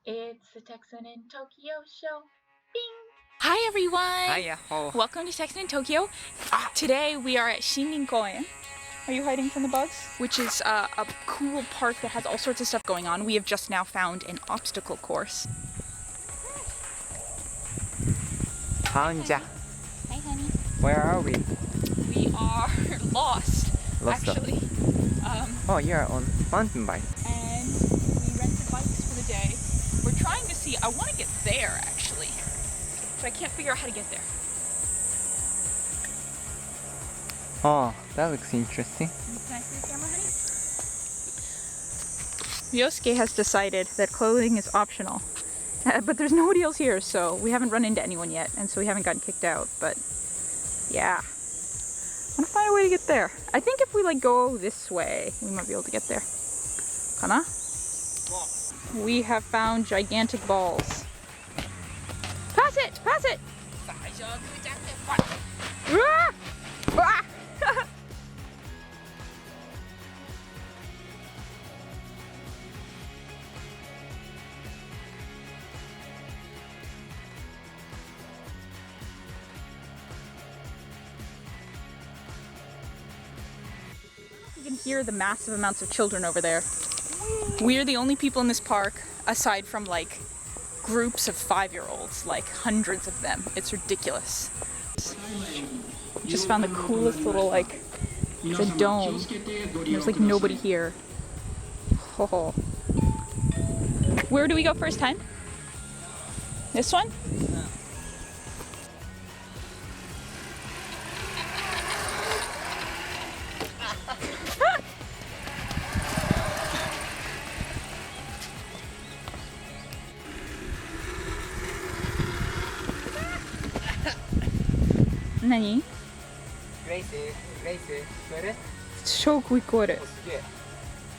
It's the Texan in Tokyo show. Bing! Hi everyone! Hiya. Oh. Welcome to Texan in Tokyo. Today we are at Shinrin-Kōen. Are you hiding from the bugs? Which is a cool park that has all sorts of stuff going on. We have just now found an obstacle course. Found ya. Hi honey. Where are we? We are lost, Lost actually. Oh, you're on mountain bike. And we rented bikes for the day. We're trying to see, I want to get there actually. But I can't figure out how to get there. Oh, that looks interesting. Can I see the camera, honey? Ryosuke has decided that clothing is optional. But there's nobody else here, so we haven't run into anyone yet, and so we haven't gotten kicked out, but yeah. I want to find a way to get there. I think if we like go this way, we might be able to get there. Kana? We have found gigantic balls. Pass it! Pass it! Ah! Ah! You can hear the massive amounts of children over there. We're the only people in this park, aside from like groups of 5-year-olds, like hundreds of them. It's ridiculous. Just found the coolest little like, it's a dome. There's like nobody here. Oh. Where do we go first time? This one? Nani? 超聞こえる。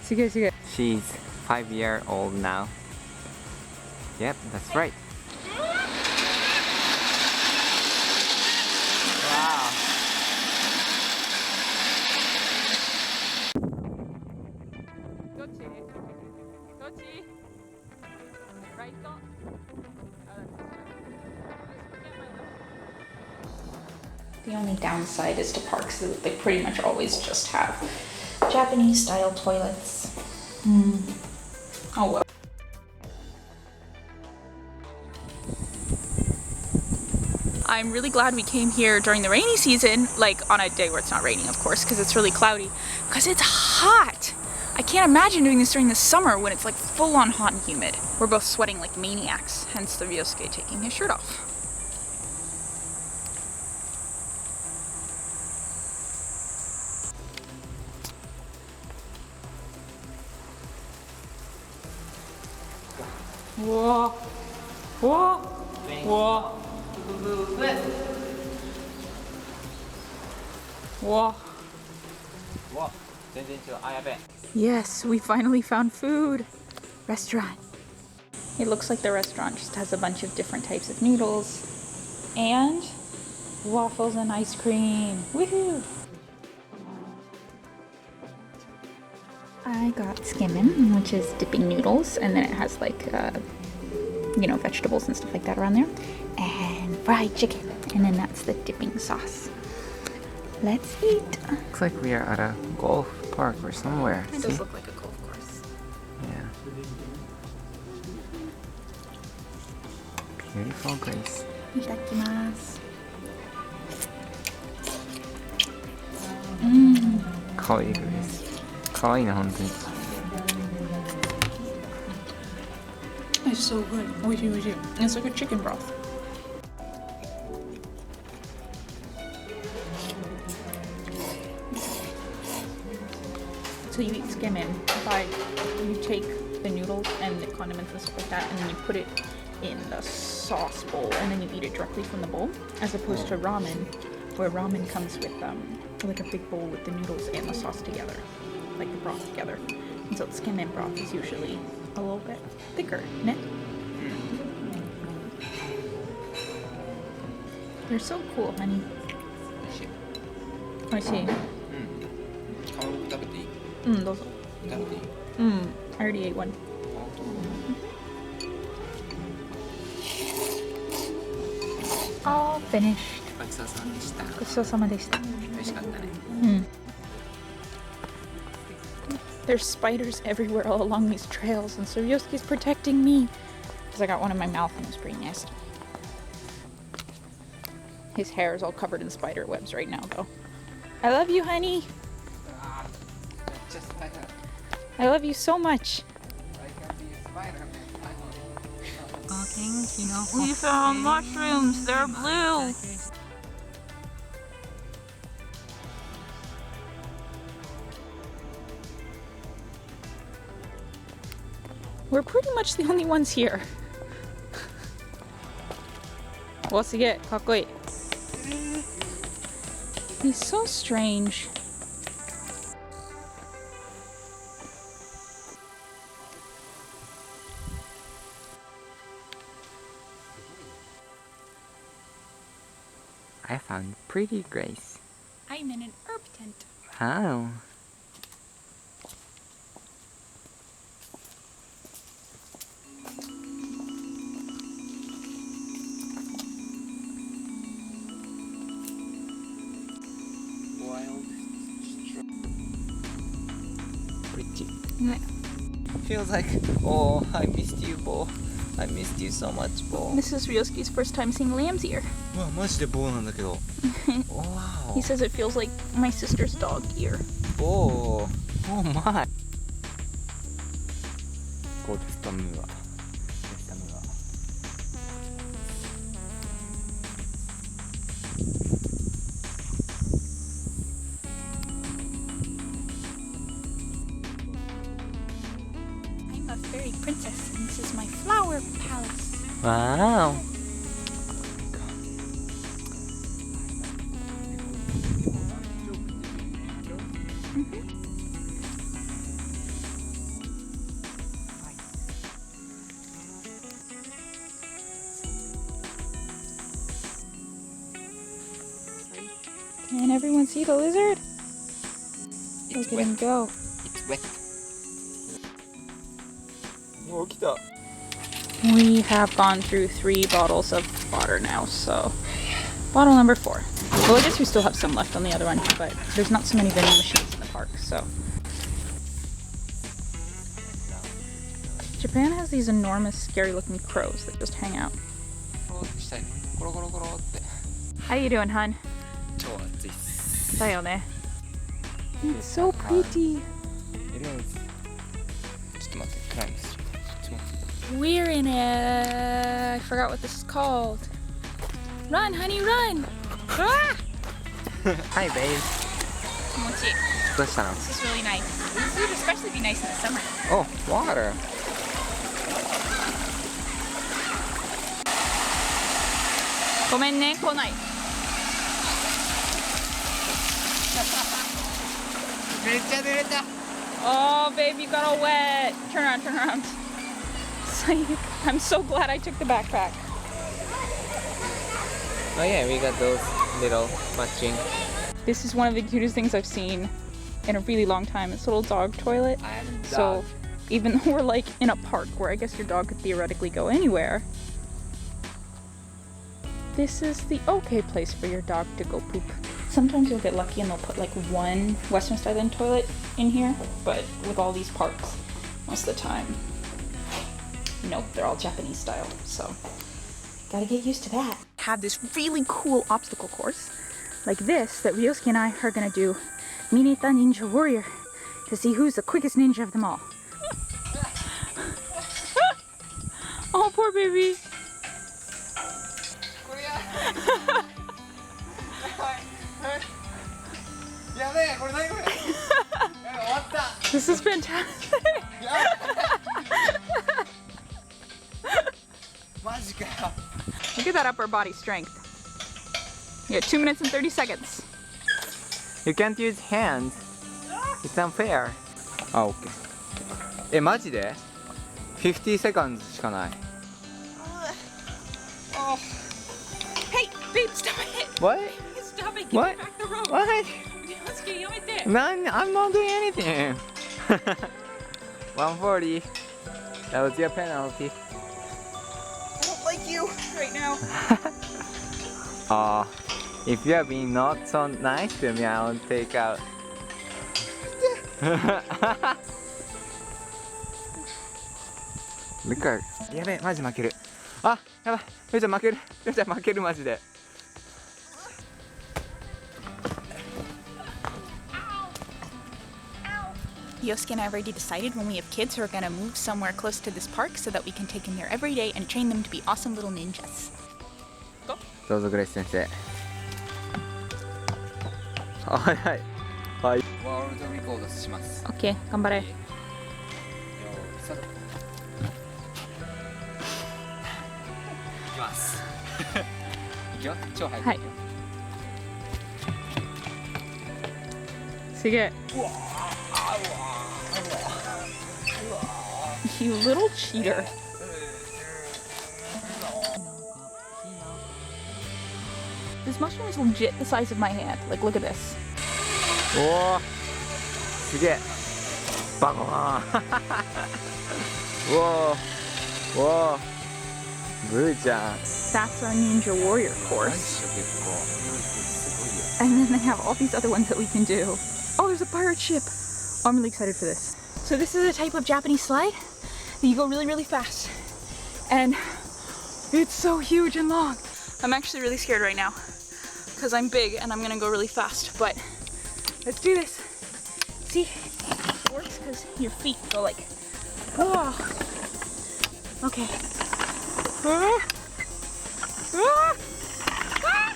すげえすげえ。 She's 5-year-old now. Yep, that's right. Wow. The only downside is to parks that they pretty much always just have Japanese style toilets. Oh well. I'm really glad we came here during the rainy season, like on a day where it's not raining, of course, because it's really cloudy, because it's hot. I can't imagine doing this during the summer when it's like full on hot and humid. We're both sweating like maniacs, hence the Ryosuke taking his shirt off. Whoa! Whoa! Whoa! Whoa! Yes, we finally found food! Restaurant. It looks like the restaurant just has a bunch of different types of noodles and waffles and ice cream. Woohoo! I got skimmin, which is dipping noodles, and then it has like, you know, vegetables and stuff like that around there, and fried chicken, and then that's the dipping sauce. Let's eat. Looks like we are at a golf park or somewhere. It does look like a golf course. Yeah. Beautiful Grace. Itadakimasu. Kawaii Grace. Kawaii na, hontou ni. It's so good. Oishii, oishii. It's like a chicken broth. So you eat skimmin by you take the noodles and the condiments and stuff like that, and then you put it in the sauce bowl, and then you eat it directly from the bowl, as opposed to ramen, where ramen comes with like a big bowl with the noodles and the sauce together, like the broth together. And so the skimmin broth is usually a little bit thicker, ne? They're so cool, honey. Oishii. I already ate one. all finished. ごちそうさまでした。ごちそうさまでした。美味しかったね。There's spiders everywhere all along these trails, and so Yosuke's protecting me because I got one in my mouth and it was pretty nasty. His hair is all covered in spider webs right now, though. I love you, honey. I love you so much. We found mushrooms. They're blue. We're pretty much the only ones here. お、すげえ、かっこいい。He's so strange. I found pretty Grace. I'm in an herb tent. How? Pretty. Feels like, oh, I missed you, Bo. I missed you so much, Bo. This is Ryosuke's first time seeing lamb's ear. うわ、マジで棒なんだけど。Wow. He says it feels like my sister's dog ear. Oh, oh my. Go to Stamua. I'm a fairy princess, and this is my flower palace. Wow. Can everyone see the lizard? It's Look at him wet. go. It's wet. Oh, 来た. We have gone through 3 bottles of water now, so bottle number 4. Well, I guess we still have some left on the other one, but there's not so many vending machines in the park, so. Japan has these enormous, scary-looking crows that just hang out. How you doing, hun? 超暑いっす。だよね. It's so pretty. It is. ちょっと待って、暗いんですよ。ちょっと待って。We're in a... I forgot what this is called. Run, honey, run! Ah! Hi, babe. 気持ちいい. どうしたの? This is really nice. This would especially be nice in the summer. Oh, water. ごめんね、来ない. めっちゃ濡れた. Oh, babe, you got all wet. Turn around, turn around. I'm so glad I took the backpack. Oh yeah, we got those little matching. This is one of the cutest things I've seen in a really long time. It's a little dog toilet. So even though we're like in a park where I guess your dog could theoretically go anywhere, this is the okay place for your dog to go poop. Sometimes you'll get lucky and they'll put like one Western style toilet in here, but with all these parks, most of the time, nope, they're all Japanese style, so gotta get used to that. Have this really cool obstacle course, like this, that Ryosuke and I are gonna do Mineta Ninja Warrior to see who's the quickest ninja of them all. Oh, poor baby. This is fantastic. Look at that upper body strength. You got 2 minutes and 30 seconds. You can't use hands. It's unfair. あ、OK。え、マジで ?50 seconds しかない。Oh. Hey, babe, stop it. What? Stop it. Give What? me back the rope. What? I'm not doing anything. 140. That was your penalty. I don't like you right now. If you are being not so nice to me, I will take out. Look at. やべえ、マジ負ける。あ、やばい。ようちゃん負ける。ようちゃん負けるマジで。Yosuke and I have already decided when we have kids, we're gonna move somewhere close to this park so that we can take them there every day and train them to be awesome little ninjas. Go. どうぞグレイス先生。はいはい。はい。ワールドリコードします。 Okay, 頑張れ。よーい、スタート。いきます。いくよ、超速くいくよ。はい。すげえ。You little cheater. This mushroom is legit the size of my hand. Like, look at this. おお、すげえ。バコーン。おお、おお、ブーちゃん。That's our ninja warrior course. And then they have all these other ones that we can do. Oh, there's a pirate ship. Oh, I'm really excited for this. So this is a type of Japanese slide that you go really, really fast. And it's so huge and long. I'm actually really scared right now because I'm big and I'm gonna go really fast, but let's do this. See, it works because your feet go like, whoa. Okay. Ah. Ah. Ah.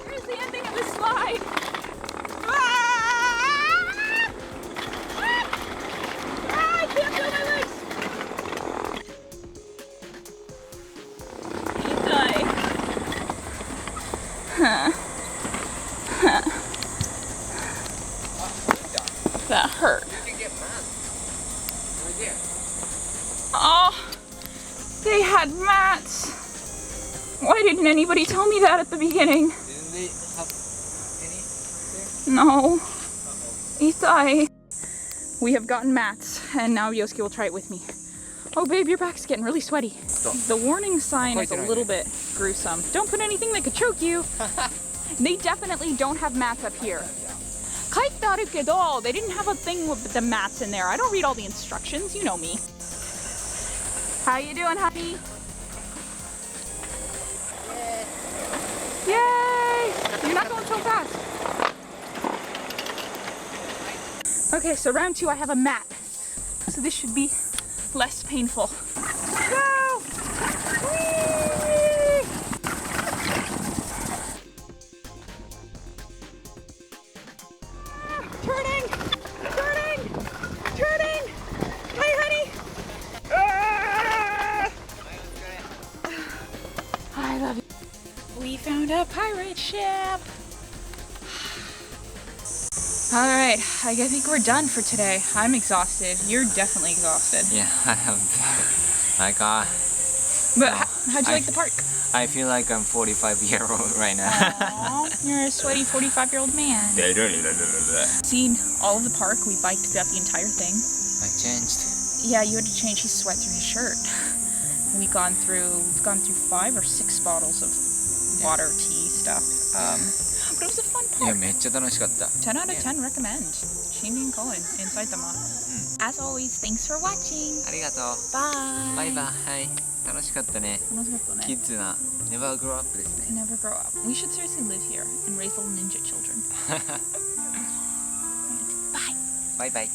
Here's the ending of the slide. Ah! Ah! Ah, I can't feel my legs. You die. Huh. Huh. That hurt. Oh, they had mats. Why didn't anybody tell me that at the beginning? Didn't they have any there? No. Itai. We have gotten mats, and now Yosuke will try it with me. Oh, babe, your back's getting really sweaty. The warning sign is a little bit gruesome. Don't put anything that could choke you. They definitely don't have mats up here. Kaitaru kedo, they didn't have a thing with the mats in there. I don't read all the instructions, you know me. How you doing, honey? Yay! You're not going so fast. Okay, so round 2 I have a mat. So this should be less painful. Go! Whee! Turning! Turning! Turning! Hi, honey! Ah! I love you. We found a pirate ship! Alright, I think we're done for today. I'm exhausted. You're definitely exhausted. Yeah, I have. Like, But how'd you like the park? I feel like I'm 45-year-old right now. Aww, you're a sweaty 45-year-old man. Seen all of the park. We biked throughout the entire thing. I changed. Yeah, you had to change his sweat through his shirt. We've gone through 5 or 6 bottles of water, tea, stuff. But it was a fun いや、 park. めっちゃ楽しかった。 10 out of 10 recommend. Shinrin-Kōen in Saitama. As always, thanks for watching. ありがとう。 Bye. バイバイ。はい。楽しかったね。キッズな Never grow up ですね。 Never grow up. We should seriously live here and raise little ninja children. Bye. バイバイ。